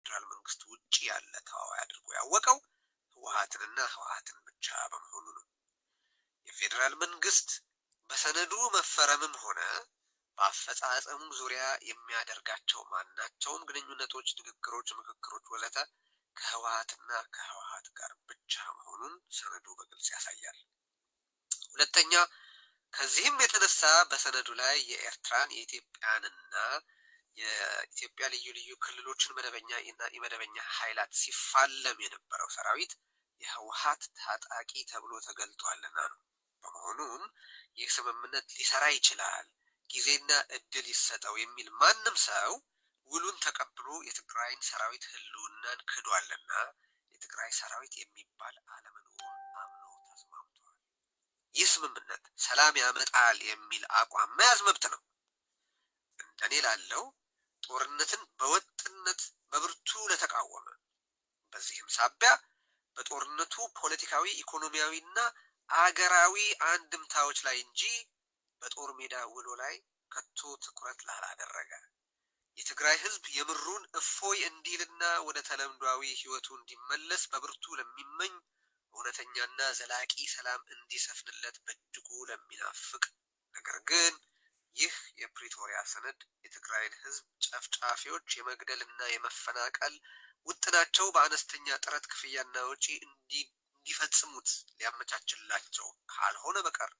ከፌዴራል መንግስት ውጪ ያለ ተዋዋይ አድርጎ ያወቀው ህወሓትንና ህወሓትን ብቻ በመሆኑ ነው። የፌዴራል መንግስት በሰነዱ መፈረምም ሆነ በአፈጻጸሙ ዙሪያ የሚያደርጋቸው ማናቸውም ግንኙነቶች፣ ንግግሮች፣ ምክክሮች ወዘተ ከህወሓትና ከህወሓት ጋር ብቻ መሆኑን ሰነዱ በግልጽ ያሳያል። ሁለተኛ፣ ከዚህም የተነሳ በሰነዱ ላይ የኤርትራን የኢትዮጵያንና የኢትዮጵያ ልዩ ልዩ ክልሎችን መደበኛ እና ኢመደበኛ ኃይላት ሲፋለም የነበረው ሰራዊት የህወሓት ታጣቂ ተብሎ ተገልጧልና ነው። በመሆኑም ይህ ስምምነት ሊሰራ ይችላል፣ ጊዜና እድል ይሰጠው የሚል ማንም ሰው ውሉን ተቀብሎ የትግራይን ሰራዊት ህልውናን ክዷልና የትግራይ ሰራዊት የሚባል አለመኖሩን አምኖ ተስማምቷል። ይህ ስምምነት ሰላም ያመጣል የሚል አቋም መያዝ መብት ነው። እንደኔ ላለው ጦርነትን በወጥነት በብርቱ ለተቃወመ፣ በዚህም ሳቢያ በጦርነቱ ፖለቲካዊ፣ ኢኮኖሚያዊና አገራዊ አንድምታዎች ላይ እንጂ በጦር ሜዳ ውሎ ላይ ከቶ ትኩረት ላላደረገ፣ የትግራይ ህዝብ የምሩን እፎይ እንዲልና ወደ ተለምዷዊ ህይወቱ እንዲመለስ በብርቱ ለሚመኝ፣ እውነተኛና ዘላቂ ሰላም እንዲሰፍንለት በእጅጉ ለሚናፍቅ፣ ነገር ግን ይህ የፕሪቶሪያ ሰነድ የትግራይን ህዝብ ጨፍጫፊዎች የመግደልና የመፈናቀል ውጥናቸው በአነስተኛ ጥረት ክፍያና ወጪ እንዲፈጽሙት ሊያመቻችላቸው ካልሆነ በቀር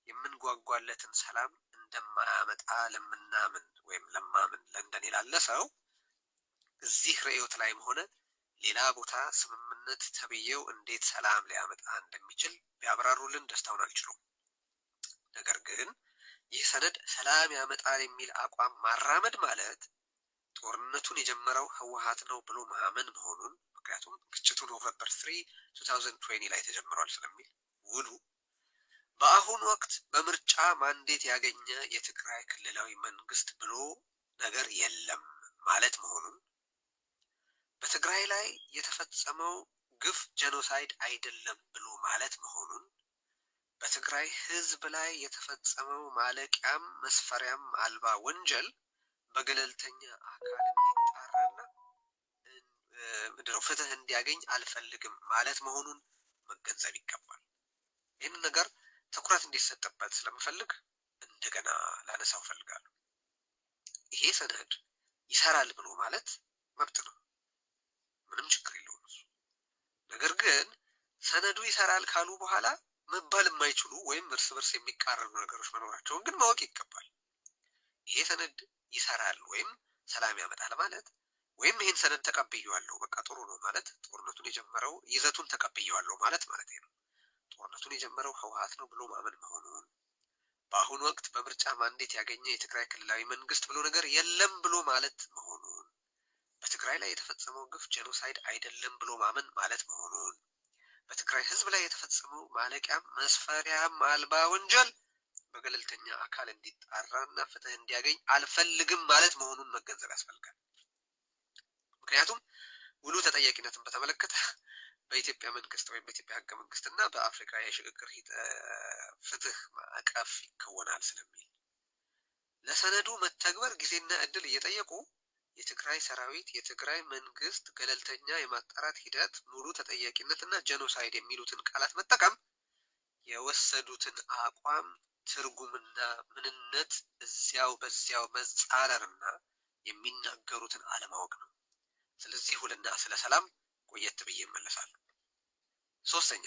የምንጓጓለትን ሰላም እንደማያመጣ ለምናምን ወይም ለማምን ለንደን ላለ ሰው እዚህ ርዕዮት ላይም ሆነ ሌላ ቦታ ስምምነት ተብዬው እንዴት ሰላም ሊያመጣ እንደሚችል ቢያብራሩልን ደስታውን አልችሉም። ነገር ግን ይህ ሰነድ ሰላም ያመጣል የሚል አቋም ማራመድ ማለት ጦርነቱን የጀመረው ህወሓት ነው ብሎ ማመን መሆኑን፣ ምክንያቱም ግጭቱ ኖቨምበር 3 2020 ላይ ተጀምሯል ስለሚል ውሉ በአሁኑ ወቅት በምርጫ ማንዴት ያገኘ የትግራይ ክልላዊ መንግስት ብሎ ነገር የለም ማለት መሆኑን፣ በትግራይ ላይ የተፈጸመው ግፍ ጄኖሳይድ አይደለም ብሎ ማለት መሆኑን፣ በትግራይ ህዝብ ላይ የተፈጸመው ማለቂያም መስፈሪያም አልባ ወንጀል በገለልተኛ አካል እንዲጣራና ፍትህ እንዲያገኝ አልፈልግም ማለት መሆኑን መገንዘብ ይገባል። ይህን ነገር ትኩረት እንዲሰጥበት ስለምፈልግ እንደገና ላነሳው ፈልጋለሁ። ይሄ ሰነድ ይሰራል ብሎ ማለት መብት ነው፣ ምንም ችግር የለውም እሱ። ነገር ግን ሰነዱ ይሰራል ካሉ በኋላ መባል የማይችሉ ወይም እርስ በርስ የሚቃረኑ ነገሮች መኖራቸውን ግን ማወቅ ይገባል። ይሄ ሰነድ ይሰራል ወይም ሰላም ያመጣል ማለት ወይም ይህን ሰነድ ተቀብየዋለሁ በቃ ጥሩ ነው ማለት ጦርነቱን የጀመረው ይዘቱን ተቀብየዋለሁ ማለት ነው። ጦርነቱን የጀመረው ህወሓት ነው ብሎ ማመን መሆኑን፣ በአሁኑ ወቅት በምርጫ ማንዴት ያገኘ የትግራይ ክልላዊ መንግስት ብሎ ነገር የለም ብሎ ማለት መሆኑን፣ በትግራይ ላይ የተፈጸመው ግፍ ጄኖሳይድ አይደለም ብሎ ማመን ማለት መሆኑን፣ በትግራይ ህዝብ ላይ የተፈጸመው ማለቂያም መስፈሪያም አልባ ወንጀል በገለልተኛ አካል እንዲጣራና ፍትህ እንዲያገኝ አልፈልግም ማለት መሆኑን መገንዘብ ያስፈልጋል። ምክንያቱም ውሉ ተጠያቂነትን በተመለከተ በኢትዮጵያ መንግስት ወይም በኢትዮጵያ ህገ መንግስትና በአፍሪካ የሽግግር ፍትህ ማዕቀፍ ይከወናል ስለሚል ለሰነዱ መተግበር ጊዜና እድል እየጠየቁ የትግራይ ሰራዊት፣ የትግራይ መንግስት፣ ገለልተኛ የማጣራት ሂደት፣ ሙሉ ተጠያቂነትና ጄኖሳይድ የሚሉትን ቃላት መጠቀም የወሰዱትን አቋም ትርጉምና ምንነት እዚያው በዚያው መጻረርና የሚናገሩትን አለማወቅ ነው። ስለዚህ ውልና ስለ ሰላም ቆየት ብዬ እመለሳለሁ። ሶስተኛ፣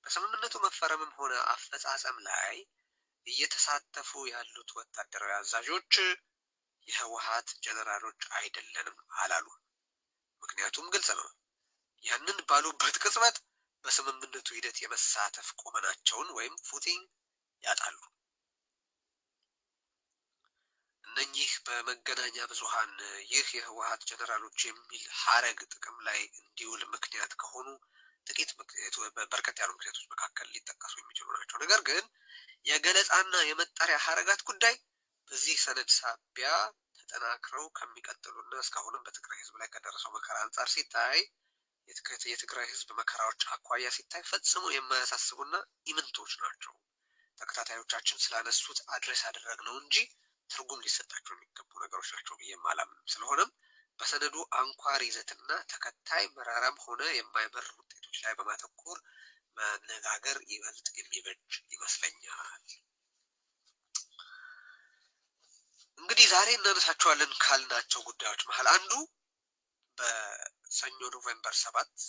በስምምነቱ መፈረምም ሆነ አፈጻጸም ላይ እየተሳተፉ ያሉት ወታደራዊ አዛዦች የህወሓት ጀነራሎች አይደለንም አላሉ። ምክንያቱም ግልጽ ነው። ያንን ባሉበት ቅጽበት በስምምነቱ ሂደት የመሳተፍ ቁመናቸውን ወይም ፉቲንግ ያጣሉ። እነኚህ በመገናኛ ብዙሃን ይህ የህወሓት ጀነራሎች የሚል ሀረግ ጥቅም ላይ እንዲውል ምክንያት ከሆኑ ጥቂት በርከት ያሉ ምክንያቶች መካከል ሊጠቀሱ የሚችሉ ናቸው። ነገር ግን የገለጻና የመጠሪያ ሀረጋት ጉዳይ በዚህ ሰነድ ሳቢያ ተጠናክረው ከሚቀጥሉና እስካሁንም በትግራይ ህዝብ ላይ ከደረሰው መከራ አንጻር ሲታይ የትግራይ ህዝብ መከራዎች አኳያ ሲታይ ፈጽሞ የማያሳስቡና ኢምንቶች ናቸው። ተከታታዮቻችን ስላነሱት አድሬስ ያደረግነው እንጂ ትርጉም ሊሰጣቸው የሚገቡ ነገሮች ናቸው ብዬ አላምንም። ስለሆነም በሰነዱ አንኳር ይዘትና ተከታይ መራራም ሆነ የማይመር ውጤቶች ላይ በማተኮር መነጋገር ይበልጥ የሚበጅ ይመስለኛል። እንግዲህ ዛሬ እናነሳቸዋለን ካልናቸው ጉዳዮች መሀል አንዱ በሰኞ ኖቬምበር 7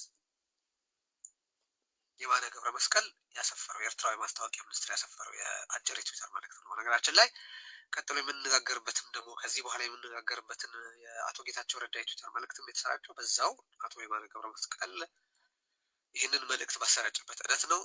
የማነ ገብረ መስቀል ያሰፈረው የኤርትራዊ ማስታወቂያ ሚኒስትር ያሰፈረው የአጭር የትዊተር መልእክት ነው። ነገራችን ላይ ቀጥሎ የምንነጋገርበትም ደግሞ ከዚህ በኋላ የምንነጋገርበትን የአቶ ጌታቸው ረዳ የትዊተር መልእክትም የተሰራጨው በዛው አቶ የማነ ገብረ መስቀል ይህንን መልእክት ባሰራጨበት ዕለት ነው።